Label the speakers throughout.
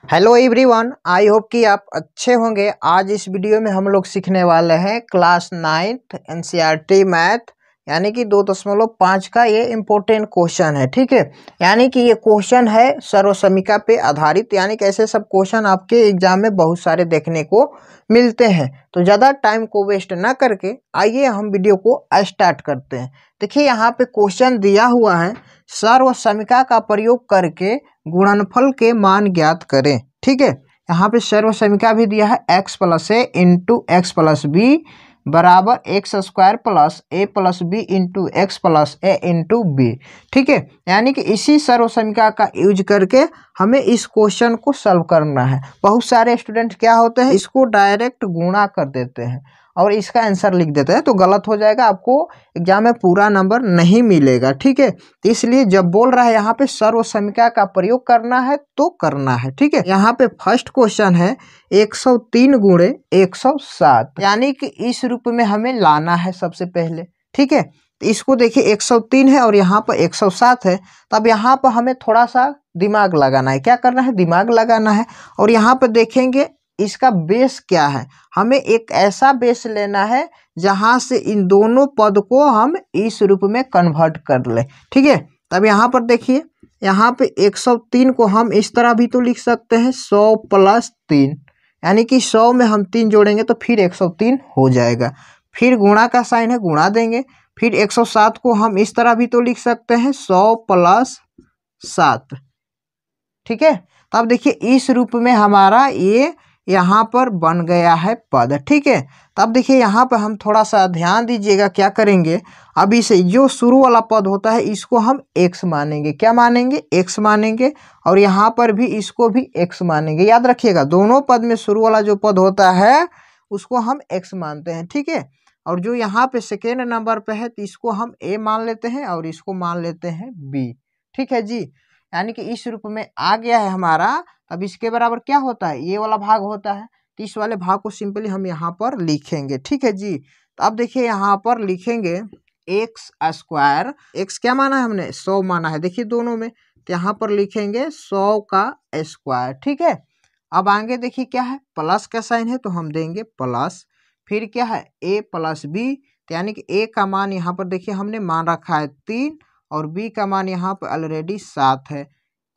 Speaker 1: Hello everyone, I hope कि आप अच्छे होंगे। आज इस वीडियो में हम लोग सीखने वाले हैं क्लास 9th एनसीईआरटी मैथ यानी कि 2.5 का ये इम्पोर्टेंट क्वेश्चन है। ठीक है, यानी कि ये क्वेश्चन है सर्वसमीका पे आधारित, यानी कि ऐसे सब क्वेश्चन आपके एग्जाम में बहुत सारे देखने को मिलते हैं। तो ज़्यादा टाइम को वेस्ट ना करके आइए हम वीडियो को स्टार्ट करते हैं। देखिए यहाँ पे क्वेश्चन दिया हुआ है, सर्वसमीका का प्रयोग करके गुणनफल के मान ज्ञात करें। ठीक है, यहाँ पे सर्वसमीका भी दिया है x plus A into X plus B बराबर X square plus A plus B into X plus A into B. ठीक है, यानी कि इसी सर्वसमीका का यूज करके हमें इस क्वेश्चन को सॉल्व करना है। बहुत सारे स्टूडेंट क्या होते हैं, इसको डायरेक्ट गुणा कर देते हैं और इसका आंसर लिख देते हैं, तो गलत हो जाएगा, आपको एग्जाम में पूरा नंबर नहीं मिलेगा। ठीक है, तो इसलिए जब बोल रहा है यहाँ पे सर्वसमीका का प्रयोग करना है तो करना है। ठीक है, यहाँ पे फर्स्ट क्वेश्चन है 103 गुणे 107, यानी कि इस रूप में हमें लाना है सबसे पहले। ठीक है, तो इसको देखिए 103 है और यहाँ पर 107 है, तब यहाँ पर हमें थोड़ा सा दिमाग लगाना है। क्या करना है, दिमाग लगाना है। और यहाँ पर देखेंगे इसका बेस क्या है, हमें एक ऐसा बेस लेना है जहां से इन दोनों पद को हम इस रूप में कन्वर्ट कर ले। ठीक है, तब यहाँ पर देखिए, यहाँ पे 103 को हम इस तरह भी तो लिख सकते हैं 100 प्लस 3, यानी कि 100 में हम 3 जोड़ेंगे तो फिर 103 हो जाएगा। फिर गुणा का साइन है, गुणा देंगे। फिर 107 को हम इस तरह भी तो लिख सकते हैं 100 प्लस 7। ठीक है, तब देखिए इस रूप में हमारा ये यहाँ पर बन गया है पद। ठीक है, तब देखिए यहाँ पर हम थोड़ा सा ध्यान दीजिएगा, क्या करेंगे, अब इसे जो शुरू वाला पद होता है इसको हम x मानेंगे। क्या मानेंगे, x मानेंगे। और यहाँ पर भी इसको भी x मानेंगे। याद रखिएगा, दोनों पद में शुरू वाला जो पद होता है उसको हम x मानते हैं। ठीक है, और जो यहाँ पे सेकेंड नंबर पे है तो इसको हम a मान लेते हैं और इसको मान लेते हैं b। ठीक है जी, यानी कि इस रूप में आ गया है हमारा। अब इसके बराबर क्या होता है, ये वाला भाग होता है, तो इस वाले भाग को सिंपली हम यहाँ पर लिखेंगे। ठीक है जी, तो अब देखिए यहाँ पर लिखेंगे एक्स स्क्वायर, एक्स क्या माना है हमने, 100 माना है, देखिए दोनों में, तो यहाँ पर लिखेंगे 100 का स्क्वायर। ठीक है, अब आगे देखिए क्या है, प्लस का साइन है तो हम देंगे प्लस। फिर क्या है, a प्लस बी, तो यानी कि a का मान यहाँ पर देखिए हमने मान रखा है 3 और b का मान यहाँ पर ऑलरेडी 7 है।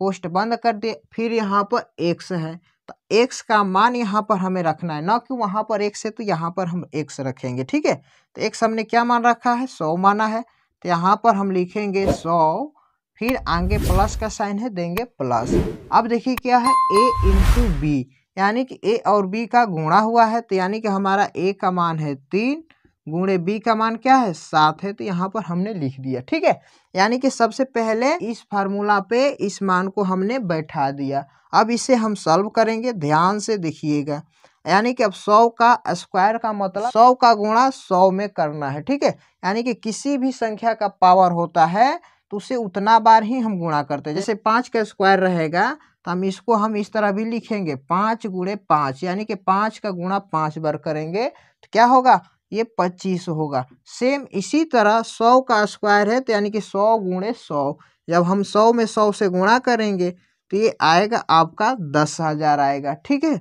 Speaker 1: कोष्ट बंद कर दे, फिर यहाँ पर x है, तो x का मान यहाँ पर हमें रखना है, ना कि वहाँ पर x है तो यहाँ पर हम x रखेंगे। ठीक है, तो x हमने क्या मान रखा है, 100 माना है, तो यहाँ पर हम लिखेंगे 100, फिर आगे प्लस का साइन है, देंगे प्लस। अब देखिए क्या है, a इंटू बी, यानी कि a और b का गुणा हुआ है, तो यानी कि हमारा a का मान है 3 गुणे b का मान क्या है 7 है, तो यहाँ पर हमने लिख दिया। ठीक है, यानी कि सबसे पहले इस फार्मूला पे इस मान को हमने बैठा दिया। अब इसे हम सॉल्व करेंगे, ध्यान से देखिएगा, यानी कि अब 100 का स्क्वायर का मतलब 100 का गुणा 100 में करना है। ठीक है, यानी कि किसी भी संख्या का पावर होता है तो उसे उतना बार ही हम गुणा करते हैं। जैसे 5 का स्क्वायर रहेगा तो हम इस तरह भी लिखेंगे 5 गुणे 5, यानी कि 5 का गुणा 5 बार करेंगे तो क्या होगा, ये 25 होगा। सेम इसी तरह 100 का स्क्वायर है तो यानी कि 100 गुणे 100, जब हम 100 में 100 से गुणा करेंगे तो ये आएगा आपका 10,000 आएगा। ठीक है,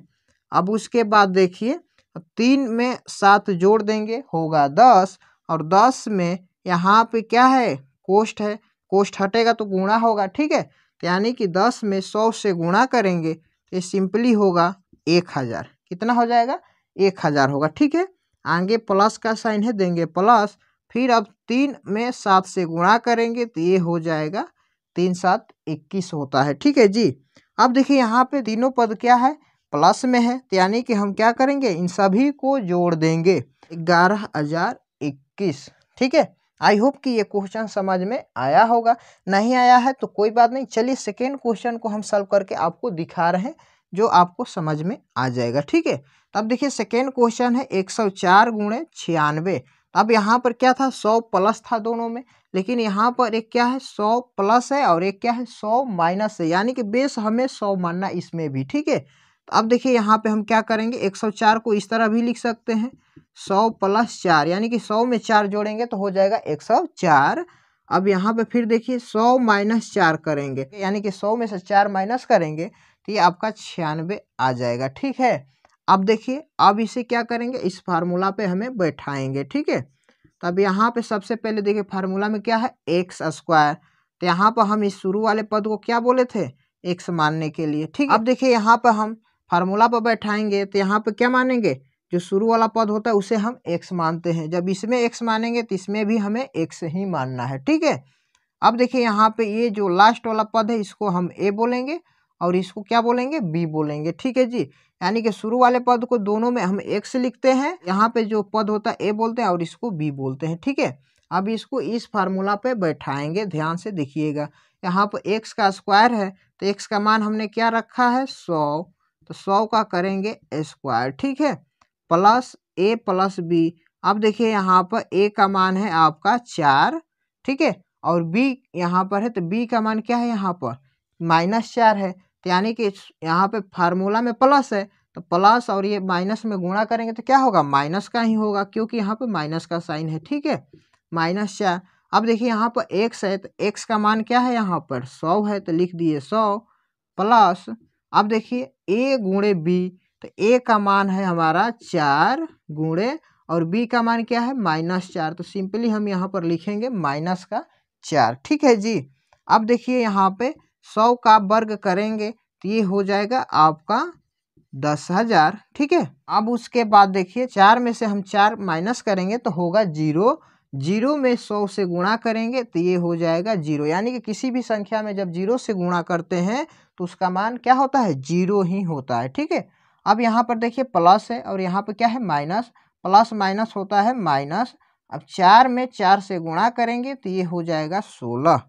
Speaker 1: अब उसके बाद देखिए 3 में 7 जोड़ देंगे होगा 10, और 10 में यहाँ पे क्या है, कोष्ट है, कोष्ट हटेगा तो गुणा होगा। ठीक है, यानी कि 10 में 100 से गुणा करेंगे तो ये सिंपली होगा 1000। कितना हो जाएगा, 1000 होगा। ठीक है, आगे प्लस का साइन है, देंगे प्लस। फिर अब 3 में 7 से गुणा करेंगे तो ये हो जाएगा 3 7 21 होता है। ठीक है जी, अब देखिए यहाँ पे तीनों पद क्या है, प्लस में है, तो यानी कि हम क्या करेंगे, इन सभी को जोड़ देंगे 11,021। ठीक है, आई होप कि ये क्वेश्चन समझ में आया होगा। नहीं आया है तो कोई बात नहीं, चलिए सेकेंड क्वेश्चन को हम सॉल्व करके आपको दिखा रहे हैं जो आपको समझ में आ जाएगा। ठीक है, तब देखिए सेकेंड क्वेश्चन है 104 गुणे 96। अब यहाँ पर क्या था, 100 प्लस था दोनों में, लेकिन यहाँ पर एक क्या है 100 प्लस है और एक क्या है 100 माइनस है, यानी कि बेस हमें 100 मानना इसमें भी। ठीक है, तो अब देखिए यहाँ पे हम क्या करेंगे, 104 को इस तरह भी लिख सकते हैं 100 प्लस 4, यानी कि 100 में 4 जोड़ेंगे तो हो जाएगा 104। अब यहाँ पे फिर देखिए 100 माइनस 4 करेंगे, यानी कि 100 में से 4 माइनस करेंगे तो ये आपका 96 आ जाएगा। ठीक है, अब देखिए अब इसे क्या करेंगे, इस फार्मूला पे हमें बैठाएंगे। ठीक है, तो अब यहाँ पे सबसे पहले देखिए फार्मूला में क्या है, एक्स स्क्वायर। तो यहाँ पर हम इस शुरू वाले पद को क्या बोले थे, एक्स मानने के लिए। ठीक है, अब देखिए यहाँ पर हम फार्मूला पर बैठाएंगे तो यहाँ पे क्या मानेंगे, जो शुरू वाला पद होता है उसे हम एक्स मानते हैं। जब इसमें एक्स मानेंगे तो इसमें भी हमें एक्स ही मानना है। ठीक है, अब देखिए यहाँ पे ये जो लास्ट वाला पद है इसको हम ए बोलेंगे और इसको क्या बोलेंगे, बी बोलेंगे। ठीक है जी, यानी कि शुरू वाले पद को दोनों में हम एक्स लिखते हैं, यहाँ पे जो पद होता है ए बोलते हैं और इसको बी बोलते हैं। ठीक है, अब इसको इस फार्मूला पे बैठाएंगे, ध्यान से देखिएगा। यहाँ पर एक्स का स्क्वायर है तो एक्स का मान हमने क्या रखा है, 100, तो 100 का करेंगे स्क्वायर। ठीक है, प्लस ए प्लस बी। अब देखिए यहाँ पर ए का मान है आपका 4, ठीक है, और बी यहाँ पर है तो बी का मान क्या है, यहाँ पर -4 है। तो यानी कि यहाँ पे फार्मूला में प्लस है तो प्लस और ये माइनस में गुणा करेंगे तो क्या होगा, माइनस का ही होगा, क्योंकि यहाँ पे माइनस का साइन है। ठीक है, -4। अब देखिए यहाँ पर एक्स है तो एक्स का मान क्या है, यहाँ पर 100 है तो लिख दिए 100 प्लस। अब देखिए ए गुणे बी, तो ए का मान है हमारा 4 गुणे और बी का मान क्या है, -4, तो सिंपली हम यहाँ पर लिखेंगे -4। ठीक है जी, अब देखिए यहाँ पे 100 का वर्ग करेंगे तो ये हो जाएगा आपका 10,000। ठीक है, अब उसके बाद देखिए 4 में से हम 4 माइनस करेंगे तो होगा 0, 0 में 100 से गुणा करेंगे तो ये हो जाएगा 0। यानी कि किसी भी संख्या में जब 0 से गुणा करते हैं तो उसका मान क्या होता है, 0 ही होता है। ठीक है, अब यहाँ पर देखिए प्लस है और यहाँ पर क्या है, माइनस, प्लस माइनस होता है माइनस। अब 4 में 4 से गुणा करेंगे तो ये हो जाएगा 16।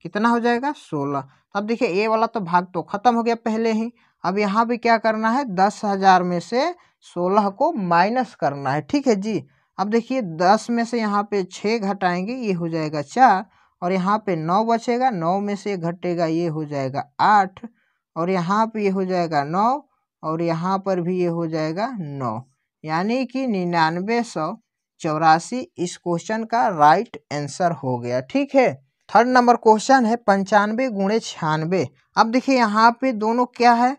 Speaker 1: कितना हो जाएगा, 16। अब देखिए ए वाला तो भाग तो खत्म हो गया पहले ही। अब यहाँ भी क्या करना है, 10,000 में से 16 को माइनस करना है। ठीक है जी, अब देखिए 10 में से यहाँ पे 6 घटाएंगे ये हो जाएगा 4 और यहाँ पे 9 बचेगा, 9 में से घटेगा ये हो जाएगा 8 और यहाँ पे ये हो जाएगा 9 और यहाँ पर भी ये हो जाएगा 9, यानी कि 9984 इस क्वेश्चन का राइट आंसर हो गया। ठीक है, थर्ड नंबर क्वेश्चन है 95 गुणे 96। अब देखिए यहाँ पे दोनों क्या है,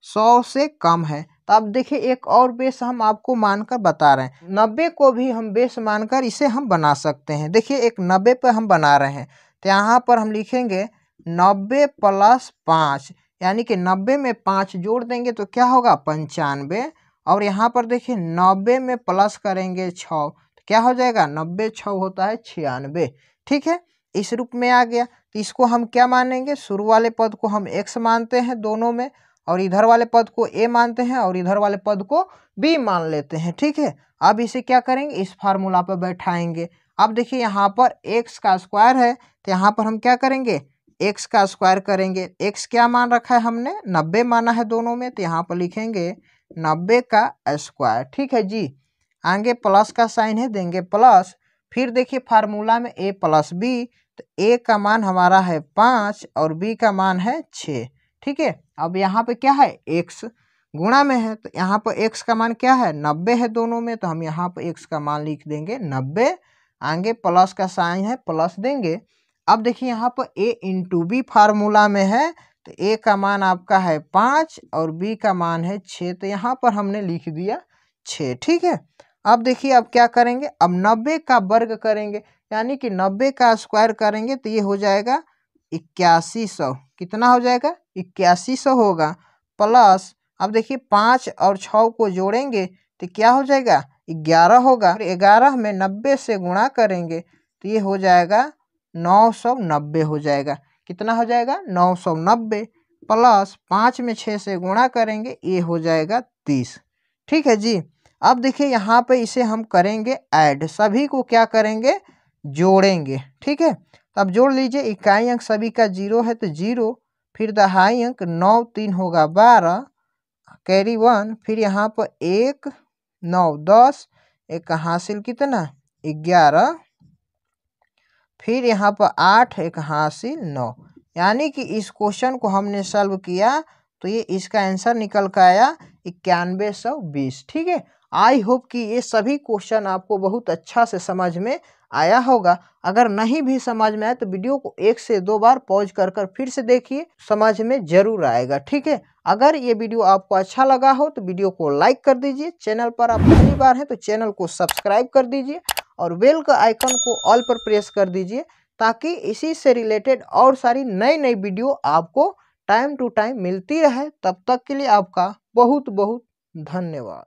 Speaker 1: 100 से कम है। तो अब देखिए एक और बेस हम आपको मानकर बता रहे हैं, 90 को भी हम बेस मानकर इसे हम बना सकते हैं। देखिए एक 90 पे हम बना रहे हैं तो यहाँ पर हम लिखेंगे 90 + 5, यानी कि 90 में 5 जोड़ देंगे तो क्या होगा, 95। और यहाँ पर देखिए 90 में प्लस करेंगे 6 तो क्या हो जाएगा, 90 6 होता है 96। ठीक है, इस रूप में आ गया। तो इसको हम क्या मानेंगे, शुरू वाले पद को हम x मानते हैं दोनों में और इधर वाले पद को a मानते हैं और इधर वाले पद को b मान लेते हैं। ठीक है, अब इसे क्या करेंगे, इस फार्मूला पर बैठाएंगे। अब देखिए यहाँ पर x का स्क्वायर है तो यहाँ पर हम क्या करेंगे, x का स्क्वायर करेंगे। x क्या मान रखा है हमने, 90 माना है दोनों में, तो यहाँ पर लिखेंगे 90 का स्क्वायर। ठीक है जी, आगे प्लस का साइन है, देंगे प्लस। फिर देखिए फार्मूला में a + b, तो a का मान हमारा है 5 और b का मान है 6। ठीक है, अब यहाँ पे क्या है, x गुणा में है तो यहाँ पर x का मान क्या है, 90 है दोनों में, तो हम यहाँ पर x का मान लिख देंगे 90, आगे प्लस का साइन है प्लस देंगे। अब देखिए यहाँ पर a × b फार्मूला में है तो a का मान आपका है 5 और b का मान है 6, तो यहाँ पर हमने लिख दिया 6। ठीक है, अब देखिए अब क्या करेंगे, अब 90 का वर्ग करेंगे, यानी कि 90 का स्क्वायर करेंगे तो ये हो जाएगा 8100। कितना हो जाएगा, 8100 होगा प्लस। अब देखिए 5 और 6 को जोड़ेंगे तो क्या हो जाएगा, 11 होगा। 11 में 90 से गुणा करेंगे तो ये हो जाएगा 990 हो जाएगा। कितना हो जाएगा, 990 प्लस 5 में 6 से गुणा करेंगे ये हो जाएगा 30। ठीक है जी, अब देखिए यहाँ पे इसे हम करेंगे ऐड, सभी को क्या करेंगे, जोड़ेंगे। ठीक है, तो अब जोड़ लीजिए, इकाई अंक सभी का 0 है तो 0, फिर दहाई अंक 9 3 होगा 12, कैरी 1, फिर यहाँ पर 1 9 10, एक हासिल कितना 11, फिर यहाँ पर 8 एक हासिल 9, यानी कि इस क्वेश्चन को हमने सॉल्व किया तो ये इसका आंसर निकल कर आया 9120। ठीक है, आई होप कि ये सभी क्वेश्चन आपको बहुत अच्छा से समझ में आया होगा। अगर नहीं भी समझ में आए तो वीडियो को 1 से 2 बार पॉज कर फिर से देखिए, समझ में जरूर आएगा। ठीक है, अगर ये वीडियो आपको अच्छा लगा हो तो वीडियो को लाइक कर दीजिए। चैनल पर आप पहली बार हैं तो चैनल को सब्सक्राइब कर दीजिए और बेल का आइकन को ऑल पर प्रेस कर दीजिए, ताकि इसी से रिलेटेड और सारी नई नई वीडियो आपको टाइम टू टाइम मिलती रहे। तब तक के लिए आपका बहुत बहुत धन्यवाद।